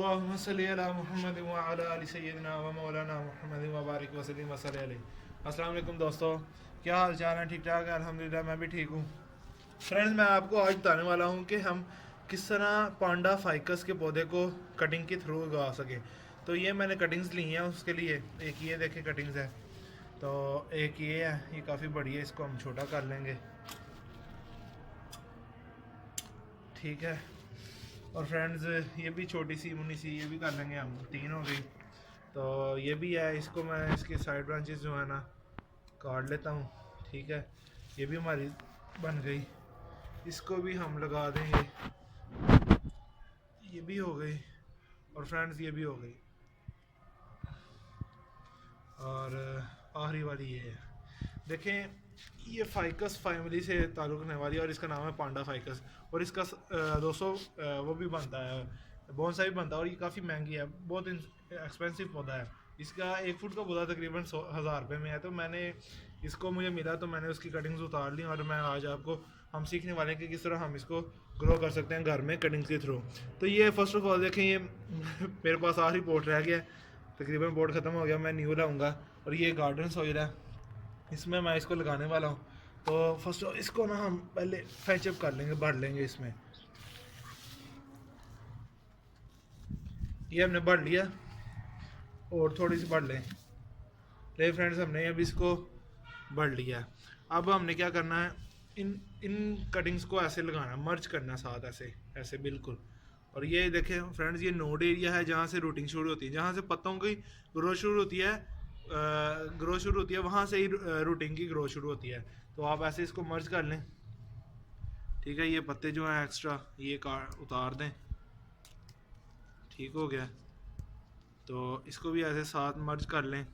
अल्लाहुम्मा सल्ली अला मुहम्मद व अला आलि सय्यिदिना व मौलाना मुहम्मद व बारिक व सल्लिम व सल्ली अलैहि। अस्सलाम वालेकुम दोस्तों, क्या हाल चाल है? ठीक ठाक है, अल्हम्दुलिल्लाह मैं भी ठीक हूँ। फ्रेंड्स, मैं आपको आज बताने वाला हूँ कि हम किस तरह पांडा फाइकस के पौधे को कटिंग के थ्रू उगा सकें। तो ये मैंने कटिंग्स ली हैं उसके लिए। एक ये देखें कटिंग्स है, तो एक ये है, ये काफ़ी बड़ी है, इसको हम छोटा कर लेंगे, ठीक है। और फ्रेंड्स, ये भी छोटी सी मुन्नी सी, ये भी कर लेंगे हम, 3 हो गई। तो ये भी है, इसको मैं इसके साइड ब्रांचेस जो है ना काट लेता हूँ, ठीक है। ये भी हमारी बन गई, इसको भी हम लगा देंगे, ये भी हो गई। और फ्रेंड्स, ये भी हो गई। और आखिरी वाली ये है, देखें, ये फाइकस फैमिली से ताल्लुक़ रखने वाली है और इसका नाम है पांडा फाइकस। और इसका 200 वो भी बनता है, बोनसाई भी बनता है, और ये काफ़ी महंगी है, बहुत एक्सपेंसिव पौधा है। इसका 1 फुट का पौधा तकरीबन 1000 रुपये में है। तो मैंने इसको, मुझे मिला तो मैंने उसकी कटिंग्स उतार ली, और मैं आज आपको हम सीखने वाले हैं कि किस तरह हम इसको ग्रो कर सकते हैं घर में कटिंग्स के थ्रू। तो ये फ़र्स्ट ऑफ ऑल देखें, ये मेरे पास आखिरी पोर्ट रह गया, तकरीबन बोर्ड ख़त्म हो गया, मैं न्यू लाऊंगा। और ये गार्डन सॉइल है, इसमें मैं इसको लगाने वाला हूँ। तो फर्स्ट इसको ना हम पहले फैचअप कर लेंगे, भर लेंगे इसमें। ये हमने भर लिया, और थोड़ी सी भर लें। ले फ्रेंड्स, हमने अब इसको भर लिया। अब हमने क्या करना है, इन कटिंग्स को ऐसे लगाना, मर्ज करना साथ, ऐसे ऐसे बिल्कुल। और ये देखें फ्रेंड्स, ये नोड एरिया है जहाँ से रूटिंग शुरू होती है, जहाँ से पत्तों की ग्रोथ शुरू होती है, वहाँ से ही रूटिंग की ग्रोथ शुरू होती है। तो आप ऐसे इसको मर्ज कर लें, ठीक है। ये पत्ते जो हैं एक्स्ट्रा, ये उतार दें, ठीक हो गया। तो इसको भी ऐसे साथ मर्ज कर लें।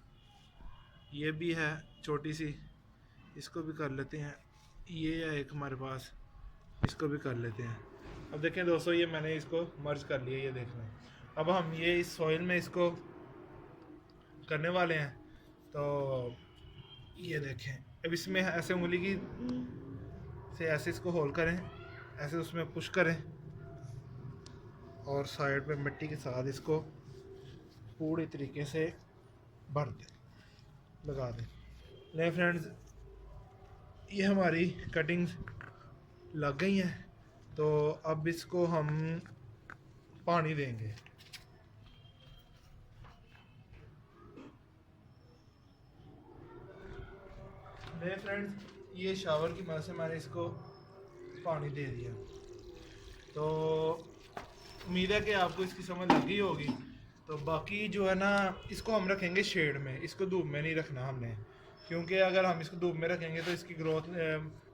ये भी है छोटी सी, इसको भी कर लेते हैं। ये है एक हमारे पास, इसको भी कर लेते हैं। अब देखें दोस्तों, ये मैंने इसको मर्ज कर लिया, ये देख लें। अब हम ये इस सॉइल में इसको करने वाले हैं। तो ये देखें, अब इसमें ऐसे उंगली की से ऐसे इसको होल करें, ऐसे उसमें पुश करें, और साइड पे मिट्टी के साथ इसको पूरी तरीके से भर दें, लगा दें। ले फ्रेंड्स, ये हमारी कटिंग्स लग गई हैं। तो अब इसको हम पानी देंगे। ले फ्रेंड्स, ये शावर की मदद से मैंने इसको पानी दे दिया। तो उम्मीद है कि आपको इसकी समझ लग गई होगी। तो बाकी जो है ना, इसको हम रखेंगे शेड में, इसको धूप में नहीं रखना हमने, क्योंकि अगर हम इसको धूप में रखेंगे तो इसकी ग्रोथ,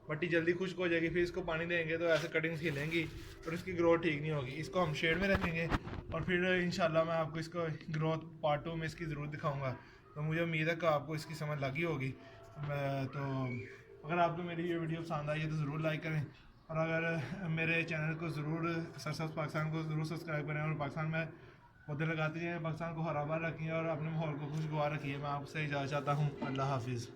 मिट्टी जल्दी खुश्क हो जाएगी, फिर इसको पानी देंगे तो ऐसे कटिंग्स हिलेंगी और इसकी ग्रोथ ठीक नहीं होगी। इसको हम शेड में रखेंगे, और फिर इंशाल्लाह मैं आपको इसको ग्रोथ पार्ट 2 में इसकी ज़रूर दिखाऊंगा। तो मुझे उम्मीद है कि आपको इसकी समझ लगी होगी। तो अगर आपको मेरी ये वीडियो पसंद आई है तो ज़रूर लाइक करें, और अगर मेरे चैनल को ज़रूर सरसब्ज़ पाकिस्तान को ज़रूर सब्सक्राइब करें, और पाकिस्तान में पौधे लगाते जाएँ, पाकिस्तान को हरा भरा रखिए और अपने माहौल को खुशगवार रखिए। मैं आपसे इजाज़त चाहता हूँ। अल्लाह हाफिज़।